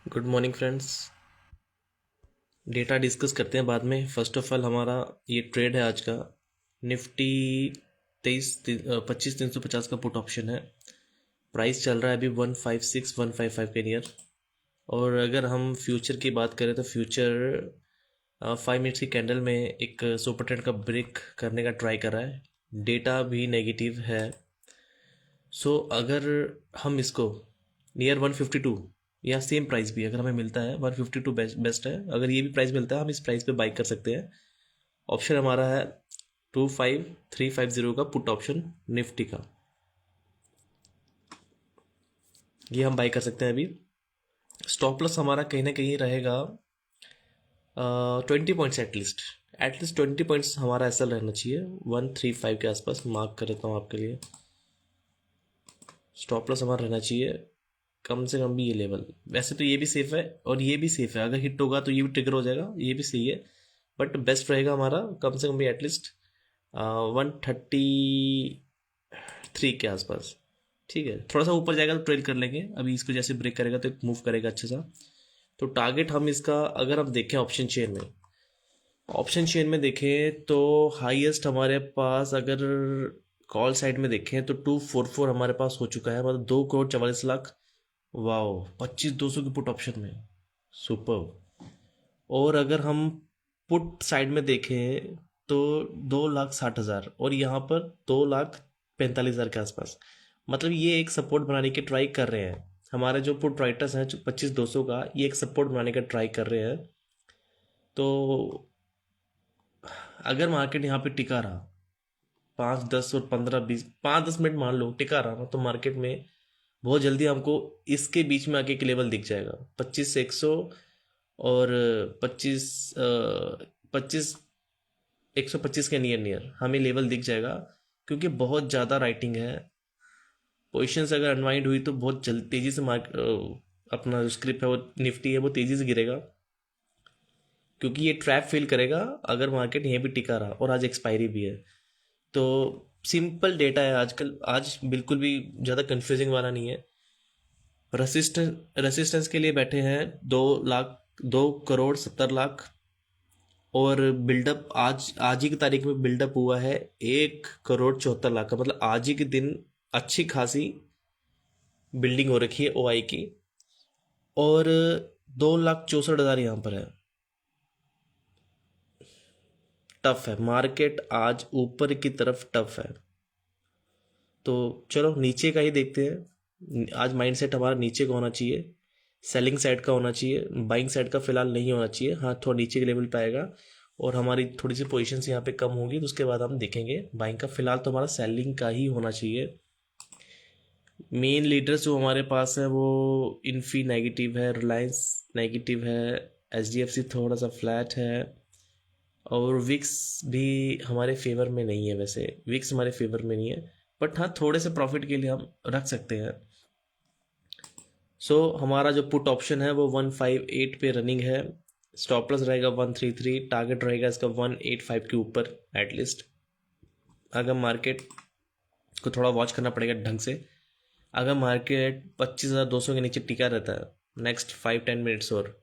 Good morning friends. Data discuss करते हैं बाद में। फर्स्ट ऑफ ऑल हमारा ये ट्रेड है आज का। निफ्टी 25,350 का पुट ऑप्शन है। प्राइस चल रहा है अभी 156,155 के नियर। और अगर हम फ्यूचर की बात करें तो फ्यूचर 5 मिनट्स की कैंडल में एक सुपर ट्रेंड का ब्रेक करने का ट्राई कर रहा है। डेटा भी नेगेटिव है। सो अगर हम इसको नियर 152 या सेम प्राइस भी अगर हमें मिलता है 152 बेस्ट है। अगर ये भी प्राइस मिलता है हम इस प्राइस पे बाई कर सकते हैं। ऑप्शन हमारा है 25350 का पुट ऑप्शन निफ्टी का। ये हम बाई कर सकते हैं अभी। स्टॉप लॉस हमारा कहीं ना कहीं रहेगा 20 पॉइंट्स एटलीस्ट। एटलीस्ट 20 पॉइंट्स हमारा ऐसा रहना चाहिए 135 के आसपास। मार्क कर देता हूँ आपके लिए। स्टॉप लॉस हमारा रहना चाहिए कम से कम भी ये लेवल। वैसे तो ये भी सेफ है और ये भी सेफ है। अगर हिट होगा तो ये भी ट्रिगर हो जाएगा, ये भी सही है। बट बेस्ट रहेगा हमारा कम से कम भी एटलीस्ट 133 के आसपास। ठीक है, थोड़ा सा ऊपर जाएगा तो ट्रेल कर लेंगे। अभी इसको जैसे ब्रेक करेगा तो मूव करेगा अच्छा सा। तो टारगेट हम इसका अगर हम देखें ऑप्शन चेन में देखें तो हाईएस्ट हमारे पास अगर कॉल साइड में देखें तो 244 हमारे पास हो चुका है, मतलब 2,44,00,000। वाओ, 25,200 की पुट ऑप्शन में। सुपर। और अगर हम पुट साइड में देखें तो 2,60,000 और यहाँ पर 2,45,000 के आसपास। मतलब ये एक सपोर्ट बनाने की ट्राई कर रहे हैं। हमारे जो पुट राइटर्स हैं 25,200 का, ये एक सपोर्ट बनाने का ट्राई कर रहे हैं। तो अगर मार्केट यहाँ पे टिका रहा 5, 10 और 15, 20, 5, 10 मिनट मान लो टिका रहा ना, तो मार्केट में बहुत जल्दी हमको इसके बीच में आके एक लेवल दिख जाएगा 25,100 और 25 के नियर नियर हमें लेवल दिख जाएगा। क्योंकि बहुत ज़्यादा राइटिंग है। पोजीशंस अगर अनवाइंड हुई तो बहुत जल्दी तेज़ी से अपना जो स्क्रिप्ट है वो निफ्टी है वो तेज़ी से गिरेगा। क्योंकि ये ट्रैप फील करेगा अगर मार्केट यहीं भी टिका रहा। और आज एक्सपायरी भी है। तो सिंपल डेटा है आजकल। आज बिल्कुल भी ज़्यादा कंफ्यूजिंग वाला नहीं है। रेसिस्टेंस के लिए बैठे हैं 2 लाख, 2,70,00,000। और बिल्डअप आज ही की तारीख में बिल्डअप हुआ है 1,74,00,000 का। मतलब आज ही के दिन अच्छी खासी बिल्डिंग हो रखी है ओआई की। और 2,64,000 यहाँ पर है। टफ है मार्केट आज, ऊपर की तरफ टफ है। तो चलो नीचे का ही देखते हैं। आज माइंडसेट हमारा नीचे का होना चाहिए, सेलिंग साइड का होना चाहिए। बाइंग साइड का फिलहाल नहीं होना चाहिए। हाँ, थोड़ा नीचे के लेवल पे आएगा और हमारी थोड़ी सी पोजीशंस यहाँ पे कम होंगी तो उसके बाद हम देखेंगे बाइंग का। फिलहाल तो हमारा सेलिंग का ही होना चाहिए। मेन लीडर्स जो हमारे पास है वो इन्फी नेगेटिव है, रिलायंस नेगेटिव है, एचडीएफसी थोड़ा सा फ्लैट है। और विक्स भी हमारे फेवर में नहीं है। वैसे विक्स हमारे फेवर में नहीं है, बट हाँ थोड़े से प्रॉफिट के लिए हम रख सकते हैं। हमारा जो पुट ऑप्शन है वो 158 पे रनिंग है। स्टॉप लॉस रहेगा 133। टारगेट रहेगा इसका 185 के ऊपर एटलीस्ट। अगर मार्केट को थोड़ा वॉच करना पड़ेगा ढंग से। अगर मार्केट 25,200 के नीचे टिका रहता है नेक्स्ट 5-10 मिनट्स और,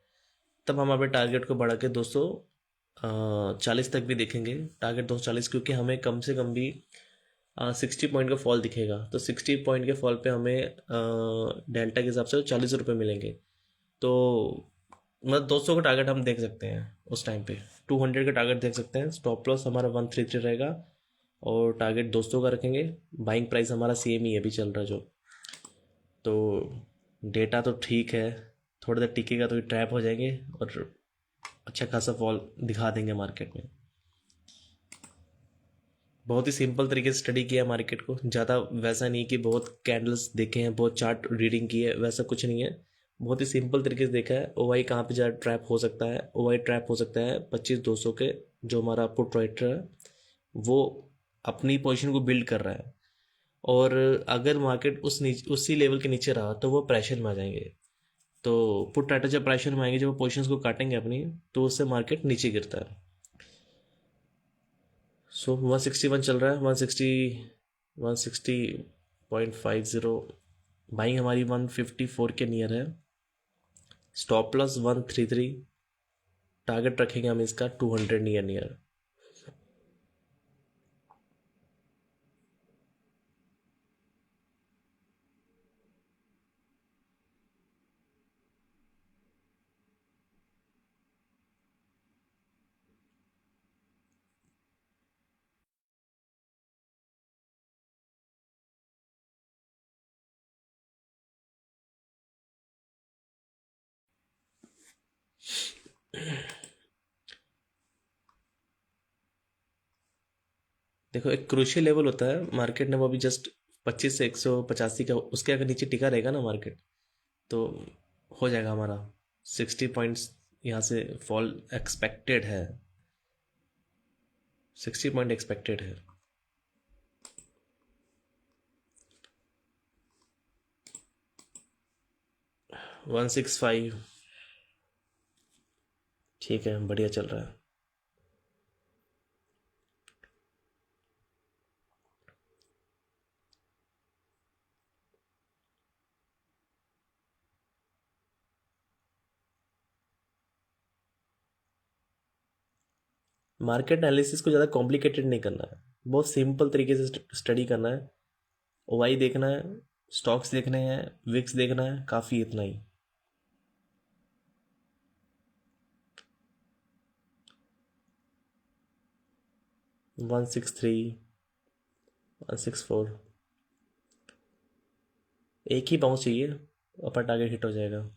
तब हम अपने टारगेट को बढ़ा के 240 तक भी देखेंगे। टारगेट 240, क्योंकि हमें कम से कम भी 60 पॉइंट का फॉल दिखेगा। तो 60 पॉइंट के फॉल पे हमें डेल्टा के हिसाब से 40 रुपये मिलेंगे। तो मतलब 200 का टारगेट हम देख सकते हैं उस टाइम पे। 200 का टारगेट देख सकते हैं। स्टॉप लॉस हमारा 133 रहेगा और टारगेट 200 का रखेंगे। बाइंग प्राइस हमारा सेम ही अभी चल रहा है जो। तो डेटा तो ठीक है, थोड़ी देर टिकेगा तो ट्रैप हो जाएंगे और अच्छा खासा फॉल दिखा देंगे मार्केट में। बहुत ही सिंपल तरीके से स्टडी किया मार्केट को। ज़्यादा वैसा नहीं कि बहुत कैंडल्स देखे हैं, बहुत चार्ट रीडिंग की है, वैसा कुछ नहीं है। बहुत ही सिंपल तरीके से देखा है ओ वाई कहाँ पे ज़्यादा ट्रैप हो सकता है। ओ वाई ट्रैप हो सकता है 25,200 के, जो हमारा पुट राइटर है वो अपनी पोजीशन को बिल्ड कर रहा है। और अगर मार्केट उसी लेवल के नीचे रहा तो वो प्रेशर में आ जाएंगे। तो पुट राइटर जब प्रेशर में आएंगे, जब वो पोजिशंस को काटेंगे अपनी, तो उससे मार्केट नीचे गिरता है। 161 चल रहा है। 160.50। बाइंग हमारी 154 के नियर है। स्टॉप प्लस 133, टारगेट रखेंगे हम इसका 200 नियर नियर। देखो एक क्रूशियल लेवल होता है मार्केट ने, वो अभी जस्ट 25 से 185 का, उसके अगर नीचे टिका रहेगा ना मार्केट, तो हो जाएगा हमारा 60 पॉइंट्स यहाँ से फॉल एक्सपेक्टेड है। 60 पॉइंट एक्सपेक्टेड है। 165। ठीक है, बढ़िया चल रहा है। मार्केट एनालिसिस को ज़्यादा कॉम्प्लिकेटेड नहीं करना है, बहुत सिंपल तरीके से स्टडी करना है। ओवाई देखना है, स्टॉक्स देखने हैं, विक्स देखना है, काफ़ी इतना ही। वन सिक्स थ्री, 164, एक ही बाउंस चाहिए, अपर टारगेट हिट हो जाएगा।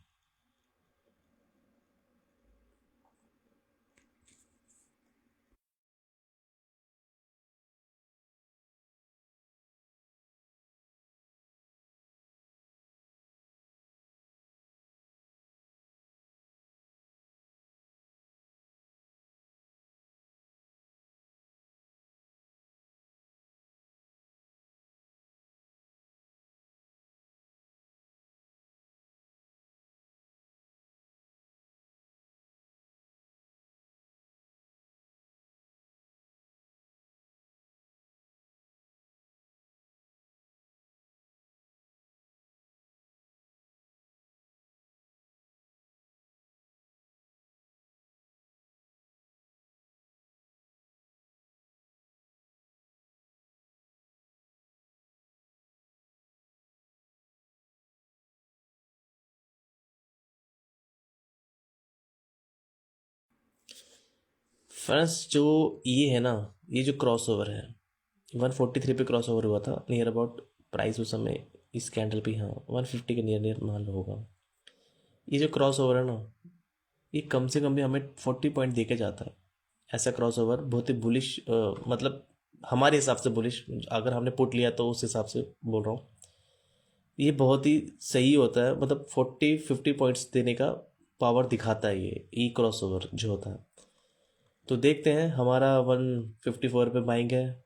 फ्रेंड्स जो ये है ना, ये जो क्रॉस ओवर है 143 पे क्रॉस ओवर हुआ था नियर अबाउट, प्राइस उस समय इस कैंडल पे, हाँ 150 के नियर नियर मान लो होगा। ये जो क्रॉस ओवर है ना, ये कम से कम भी हमें 40 पॉइंट दे के जाता है। ऐसा क्रॉस ओवर बहुत ही बुलिश, मतलब हमारे हिसाब से बुलिश, अगर हमने पुट लिया तो उस हिसाब से बोल रहा हूँ, ये बहुत ही सही होता है। मतलब 40-50 पॉइंट्स देने का पावर दिखाता है ये ई क्रॉस ओवर जो होता है। तो देखते हैं, हमारा 154 पे बाइंग है।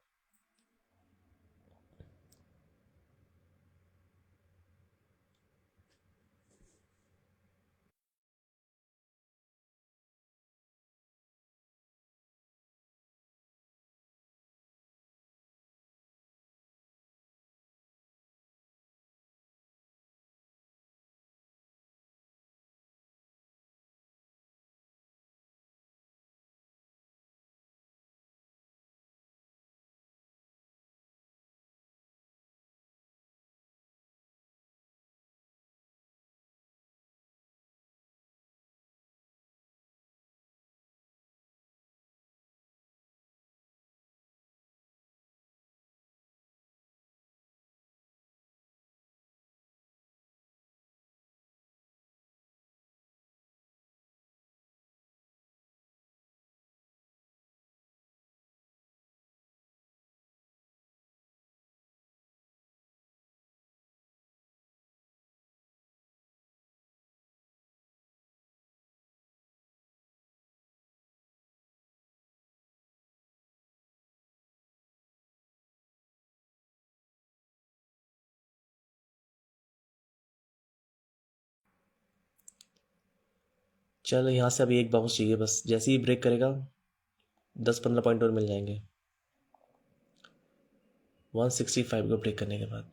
चलो यहाँ से अभी एक बाउंस चाहिए बस, जैसे ही ब्रेक करेगा 10-15 पॉइंट और मिल जाएंगे 165 को ब्रेक करने के बाद।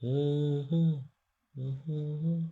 हम्म, हम्म।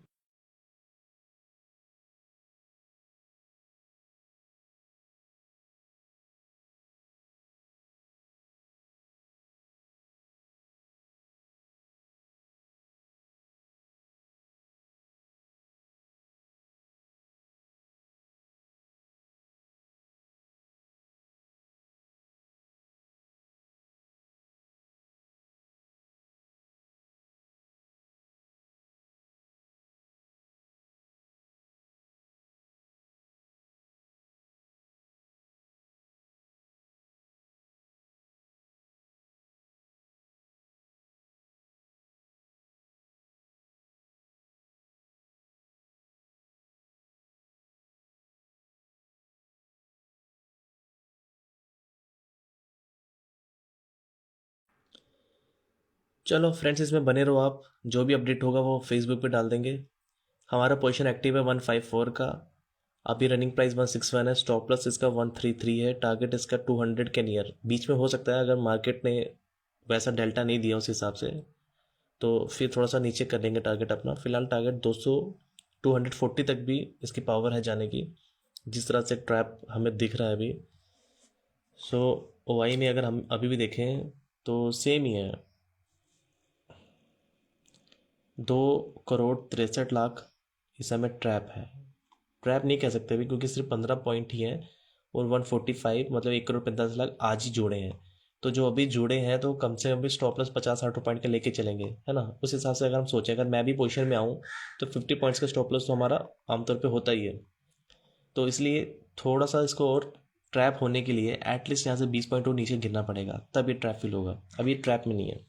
चलो फ्रेंड्स, इसमें बने रहो आप। जो भी अपडेट होगा वो फेसबुक पे डाल देंगे। हमारा पोजीशन एक्टिव है 154 का। अभी रनिंग प्राइस 161 है। स्टॉप लॉस इसका 133 है। टारगेट इसका 200 के नियर बीच में हो सकता है, अगर मार्केट ने वैसा डेल्टा नहीं दिया उस हिसाब से, तो फिर थोड़ा सा नीचे कर लेंगे टारगेट अपना। फिलहाल टारगेट 200 240 तक भी इसकी पावर है जाने की, जिस तरह से ट्रैप हमें दिख रहा है अभी। सो ओवाई में अगर हम अभी भी देखें तो सेम ही है। 2 करोड़ 63 लाख इस समय ट्रैप है। ट्रैप नहीं कह सकते अभी, क्योंकि सिर्फ 15 पॉइंट ही है। और 145 मतलब 1 करोड़ 45 लाख आज ही जुड़े हैं। तो जो अभी जुड़े हैं तो कम से कम भी स्टॉप लॉस 50-60 पॉइंट के लेके चलेंगे, है ना। उस हिसाब से अगर हम सोचें, अगर मैं भी पोजीशन में आऊँ तो 50 पॉइंट्स का स्टॉप लॉस तो हमारा आमतौर पे होता ही है। तो इसलिए थोड़ा सा इसको और ट्रैप होने के लिए एटलीस्ट यहाँ से 20 पॉइंट और नीचे गिरना पड़ेगा, तब ये ट्रैप फील होगा। अभी ट्रैप में नहीं है।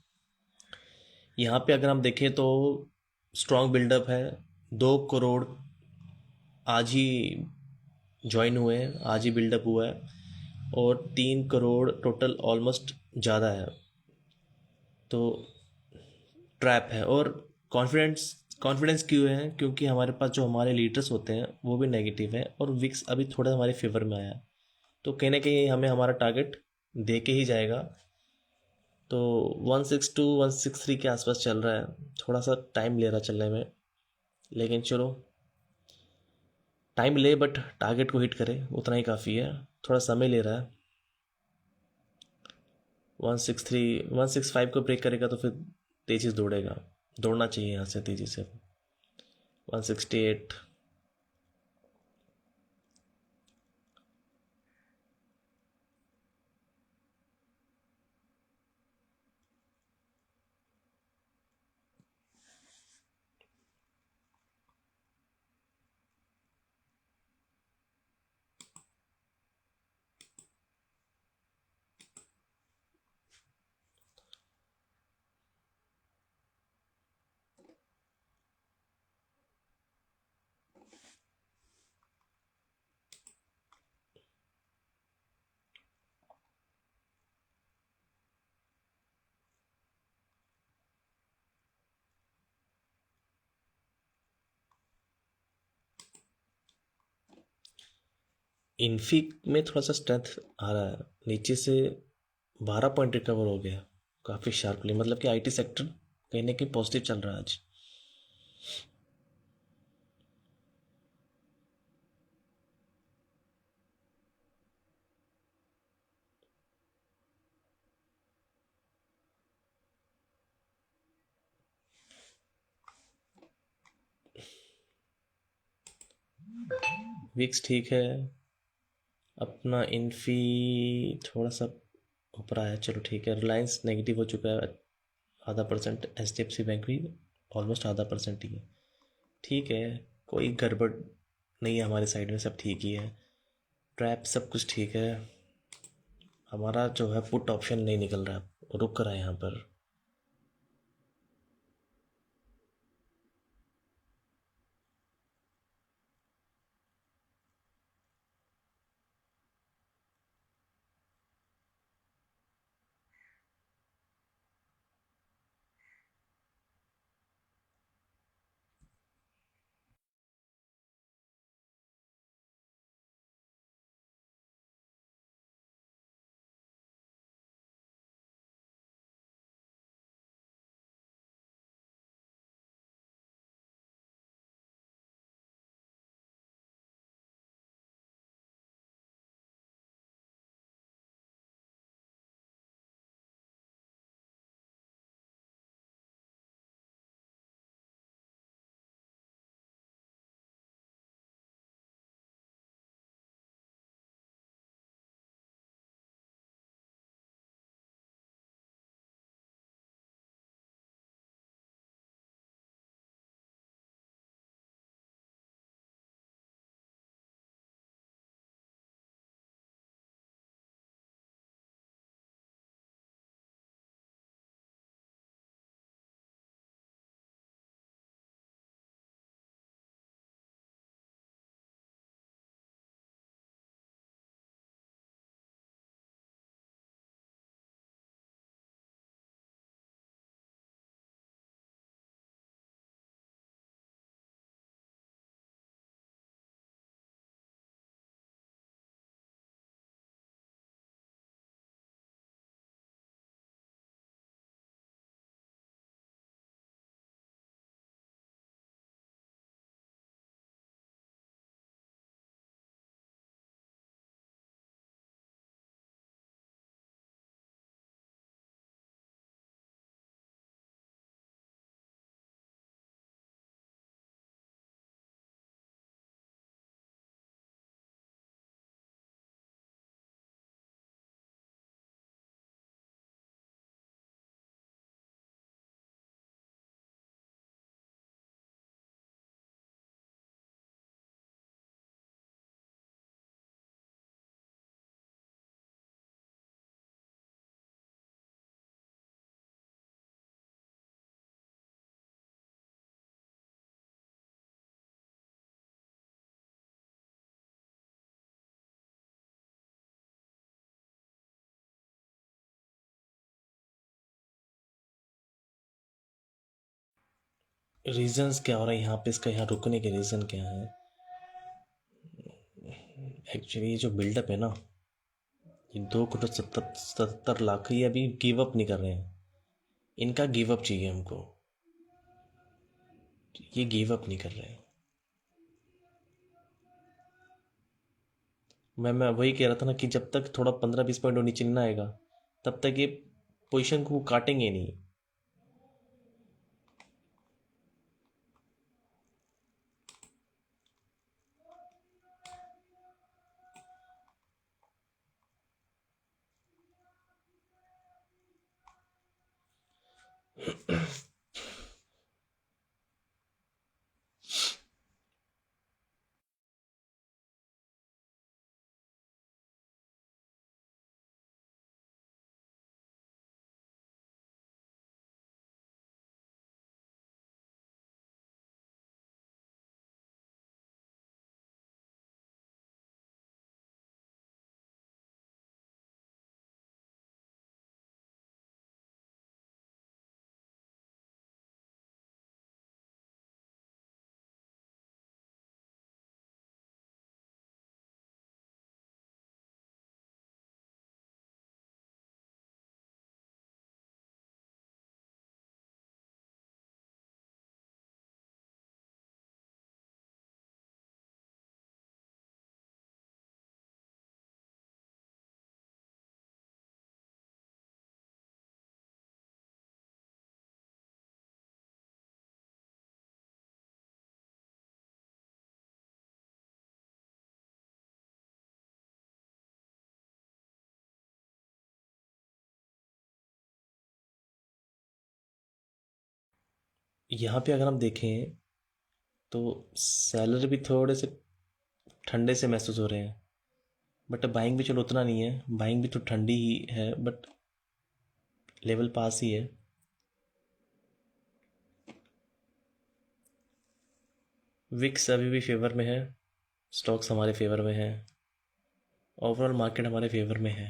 यहाँ पे अगर हम देखें तो स्ट्रॉन्ग बिल्डअप है। 2 करोड़ आज ही ज्वाइन हुए हैं, आज ही बिल्डअप हुआ है। और 3 करोड़ टोटल ऑलमोस्ट ज़्यादा है। तो ट्रैप है। और कॉन्फिडेंस कॉन्फिडेंस क्यों है? क्योंकि हमारे पास जो हमारे लीडर्स होते हैं वो भी नेगेटिव है, और विक्स अभी थोड़ा हमारे फेवर में आया है। तो कहीं ना कहीं हमें हमारा टारगेट दे के ही जाएगा। तो 162 163 के आसपास चल रहा है। थोड़ा सा टाइम ले रहा चलने में, लेकिन चलो, टाइम ले बट टारगेट को हिट करे उतना ही काफ़ी है। थोड़ा समय ले रहा है। 163 165 को ब्रेक करेगा तो फिर तेजी से दौड़ेगा। दौड़ना चाहिए यहाँ से तेजी से। 168। इन्फी में थोड़ा सा स्ट्रेंथ आ रहा है नीचे से। 12 पॉइंट रिकवर हो गया काफ़ी शार्पली, मतलब कि आईटी सेक्टर कहीं ना कहीं पॉजिटिव चल रहा है आज। विक्स ठीक है। अपना इन्फी थोड़ा सा ऊपर आया, चलो ठीक है। रिलायंस नेगेटिव हो चुका है ½ % HDFC बैंक भी ऑलमोस्ट ½ % ही है। ठीक है, कोई गड़बड़ नहीं है हमारे साइड में, सब ठीक ही है। ट्रैप सब कुछ ठीक है। हमारा जो है पुट ऑप्शन नहीं निकल रहा है, रुक रहा है यहाँ पर। रीजंस क्या हो रहा है यहाँ पे, इसका यहाँ रुकने के रीज़न क्या है? एक्चुअली ये जो बिल्डअप है ना, ये 2 करोड़ 70 लाख, ये अभी गिव अप नहीं कर रहे हैं। इनका गिव अप चाहिए हमको, ये गिव अप नहीं कर रहे हैं। मैं वही कह रहा था ना कि जब तक थोड़ा 15-20 पॉइंट और नीचे नहीं ना आएगा, तब तक ये पोजीशन को काटेंगे नहीं। यहाँ पे अगर हम देखें तो सेलर भी थोड़े से ठंडे से महसूस हो रहे हैं, बट बाइंग भी चलो उतना नहीं है, बाइंग भी तो ठंडी ही है, बट लेवल पास ही है। विक्स अभी भी फेवर में है, स्टॉक्स हमारे फेवर में है, ओवरऑल मार्केट हमारे फेवर में है,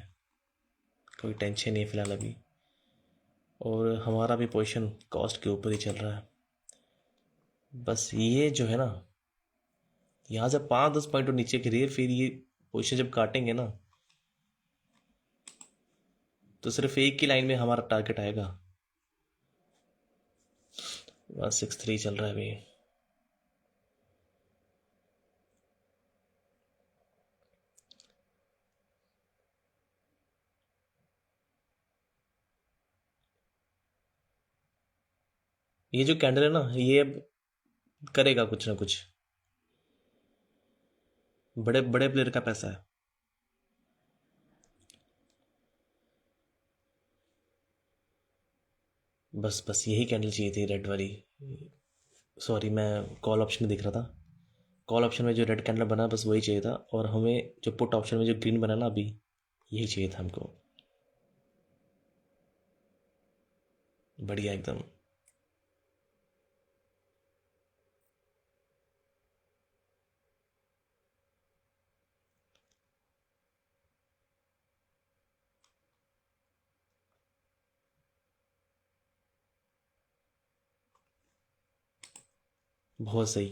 कोई टेंशन नहीं है फिलहाल अभी। और हमारा भी पोजीशन कॉस्ट के ऊपर ही चल रहा है। बस ये जो है ना, यहाँ से 5-10 पॉइंट और नीचे गिरी है, फिर ये पोजीशन जब काटेंगे ना, तो सिर्फ एक ही लाइन में हमारा टारगेट आएगा। 163 चल रहा है अभी। ये जो कैंडल है ना, ये अब करेगा कुछ ना कुछ, बड़े बड़े प्लेयर का पैसा है। बस बस यही कैंडल चाहिए थी, रेड वाली। सॉरी, मैं कॉल ऑप्शन में दिख रहा था। कॉल ऑप्शन में जो रेड कैंडल बना बस वही चाहिए था, और हमें जो पुट ऑप्शन में जो ग्रीन बना ना अभी, यही चाहिए था हमको। बढ़िया एकदम। बहुत सही।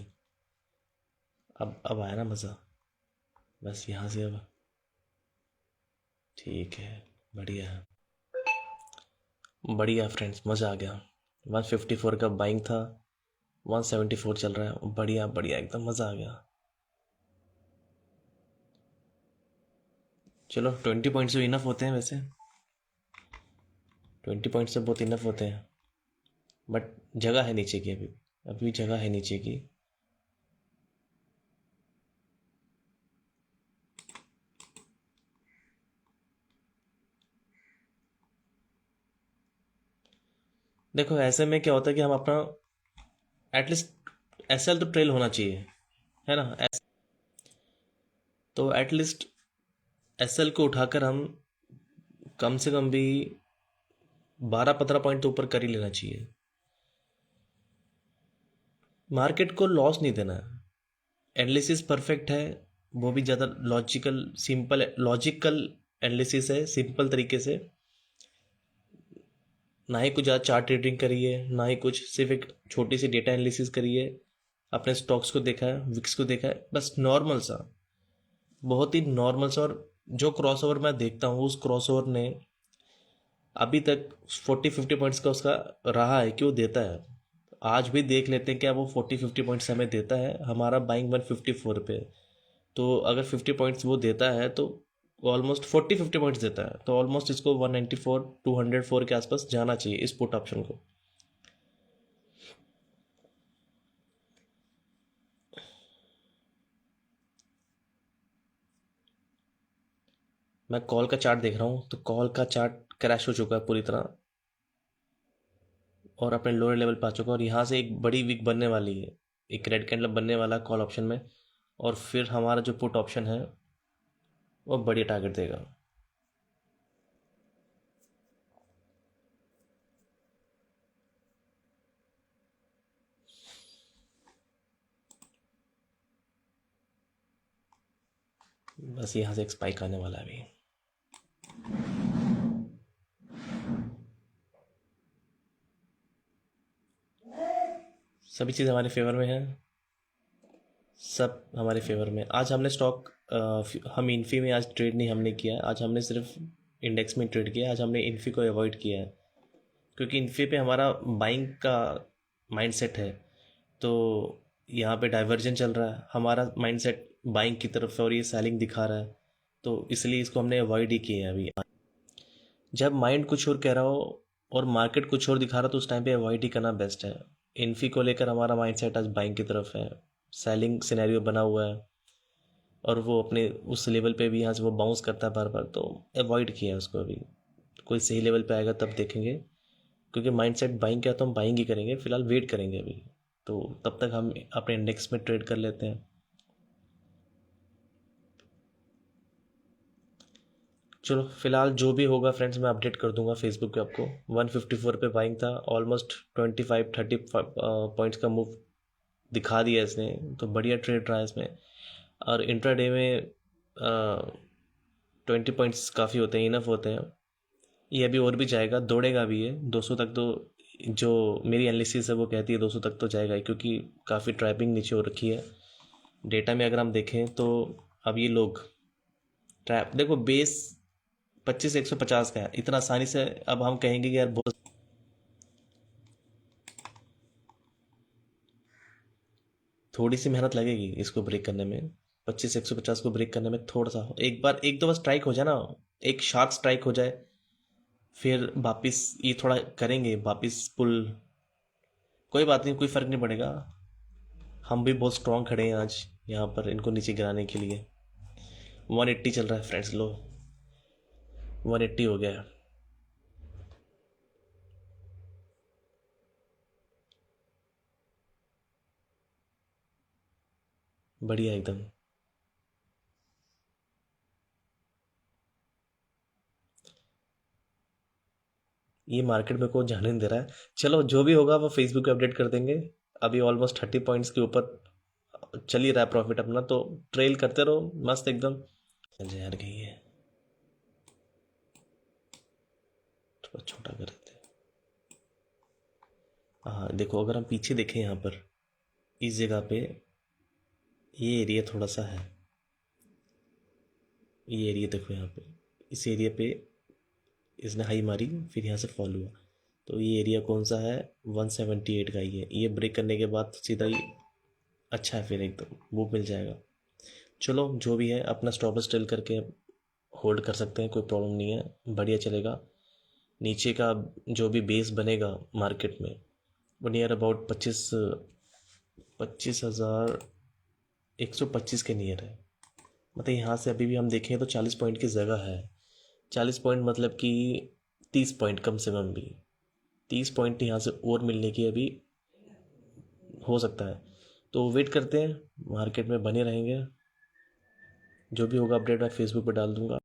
अब आया ना मज़ा। बस यहाँ से अब ठीक है। बढ़िया है, बढ़िया फ्रेंड्स, मज़ा आ गया। 154 का बाइंग था, 174 चल रहा है। बढ़िया बढ़िया एकदम मज़ा आ गया। चलो 20 पॉइंट्स तो इनफ होते हैं वैसे, 20 पॉइंट्स से बहुत इनफ होते हैं, बट जगह है नीचे की, अभी अभी जगह है नीचे की। देखो ऐसे में क्या होता है कि हम अपना एटलीस्ट एसएल तो ट्रेल होना चाहिए, है ना? तो एटलीस्ट एसएल को उठाकर हम कम से कम भी 12-15 पॉइंट तो ऊपर कर ही लेना चाहिए। मार्केट को लॉस नहीं देना है। एनालिसिस परफेक्ट है, वो भी ज़्यादा लॉजिकल सिंपल लॉजिकल एनालिसिस है, सिंपल तरीके से। ना ही कुछ ज़्यादा चार्ट ट्रेडिंग करी है, ना ही कुछ, सिर्फ एक छोटी सी डेटा एनालिसिस करी है, अपने स्टॉक्स को देखा है, विक्स को देखा है, बस नॉर्मल सा, बहुत ही नॉर्मल सा। और जो क्रॉसओवर मैं देखता हूँ, उस क्रॉसओवर ने अभी तक 40-50 पॉइंट्स का उसका रहा है कि वो देता है। आज भी देख लेते हैं क्या वो 40-50 पॉइंट्स हमें देता है। हमारा बाइंग 154 पे, तो अगर 50 पॉइंट्स वो देता है तो ऑलमोस्ट 40-50 पॉइंट्स देता है, तो ऑलमोस्ट इसको 194-204 के आसपास जाना चाहिए इस पुट ऑप्शन को। मैं कॉल का चार्ट देख रहा हूँ, तो कॉल का चार्ट क्रैश हो चुका है पूरी तरह और अपने लोअर लेवल पे आ चुका है, और यहाँ से एक बड़ी वीक बनने वाली है, एक रेड कैंडल बनने वाला है कॉल ऑप्शन में, और फिर हमारा जो पुट ऑप्शन है वो बड़ी टारगेट देगा। बस यहाँ से एक स्पाइक आने वाला है अभी। सभी चीज़ हमारे फेवर में है, सब हमारे फेवर में। आज हमने स्टॉक, हम इन्फी में आज ट्रेड नहीं हमने किया है, आज हमने सिर्फ इंडेक्स में ट्रेड किया है। आज हमने इन्फी को अवॉइड किया है क्योंकि इन्फी पे हमारा बाइंग का माइंडसेट है, तो यहाँ पे डाइवर्जन चल रहा है, हमारा माइंडसेट बाइंग की तरफ है और ये सेलिंग दिखा रहा है, तो इसलिए इसको हमने अवॉइड ही किया है अभी। जब माइंड कुछ और कह रहा हो और मार्केट कुछ और दिखा रहा हो तो उस टाइम पे अवॉइड ही करना बेस्ट है। इन्फी को लेकर हमारा माइंडसेट आज बाइंग की तरफ है, सेलिंग सिनेरियो बना हुआ है और वो अपने उस लेवल पे भी यहाँ से वो बाउंस करता है बार बार, तो अवॉइड किया है उसको अभी। कोई सही लेवल पे आएगा तब देखेंगे, क्योंकि माइंडसेट बाइंग का तो हम बाइंग ही करेंगे, फिलहाल वेट करेंगे अभी, तो तब तक हम अपने इंडेक्स में ट्रेड कर लेते हैं। चलो फिलहाल जो भी होगा फ्रेंड्स मैं अपडेट कर दूंगा फेसबुक पे आपको। 154 पे बाइंग था, ऑलमोस्ट 25-30 पॉइंट्स का मूव दिखा दिया इसने, तो बढ़िया ट्रेड रहा है इसमें। और इंट्राडे में 20 पॉइंट्स काफ़ी होते हैं, इनफ होते हैं। ये अभी और भी जाएगा, दौड़ेगा भी है 200 तक, तो जो मेरी एनालिसिस है वो कहती है 200 तक तो जाएगा ही, क्योंकि काफ़ी ट्रैपिंग नीचे हो रखी है। डेटा में अगर हम देखें तो अब ये लोग ट्रैप, देखो बेस 25-150 का है, इतना आसानी से अब हम कहेंगे कि यार बहुत, थोड़ी सी मेहनत लगेगी इसको ब्रेक करने में। 25-150 को ब्रेक करने में थोड़ा सा, एक बार एक दो बार स्ट्राइक हो जाए ना, एक शार्प स्ट्राइक हो जाए, फिर वापिस ये थोड़ा करेंगे वापिस पुल। कोई बात नहीं, कोई फ़र्क नहीं पड़ेगा, हम भी बहुत स्ट्रांग खड़े हैं आज यहाँ पर इनको नीचे गिराने के लिए। 180 चल रहा है फ्रेंड्स, लो 180 हो गया है। बढ़िया एकदम। ये मार्केट में को जाने नहीं दे रहा है। चलो जो भी होगा वो फेसबुक पे अपडेट कर देंगे। अभी ऑलमोस्ट 30 पॉइंट्स के ऊपर चल ही रहा है प्रॉफिट अपना, तो ट्रेल करते रहो मस्त एकदम। यार गई है, थोड़ा छोटा कर देते हैं। हाँ देखो, अगर हम पीछे देखें यहाँ पर इस जगह पे, ये एरिया थोड़ा सा है, ये एरिया देखो यहाँ पे, इस एरिया पे इसने हाई मारी, फिर यहाँ से फॉल हुआ, तो ये एरिया कौन सा है, 178 का ही है। ये ब्रेक करने के बाद सीधा ही अच्छा है, फिर एकदम वो मिल जाएगा। चलो जो भी है, अपना स्टॉप लॉस टेल करके होल्ड कर सकते हैं, कोई प्रॉब्लम नहीं है, बढ़िया चलेगा। नीचे का जो भी बेस बनेगा मार्केट में वो नियर अबाउट 25,125 के नियर है। मतलब यहाँ से अभी भी हम देखें तो 40 पॉइंट की जगह है। 40 पॉइंट मतलब कि 30 पॉइंट कम से कम भी, 30 पॉइंट यहाँ से और मिलने की अभी हो सकता है, तो वेट करते हैं, मार्केट में बने रहेंगे। जो भी होगा अपडेट मैं फेसबुक पर डाल दूंगा।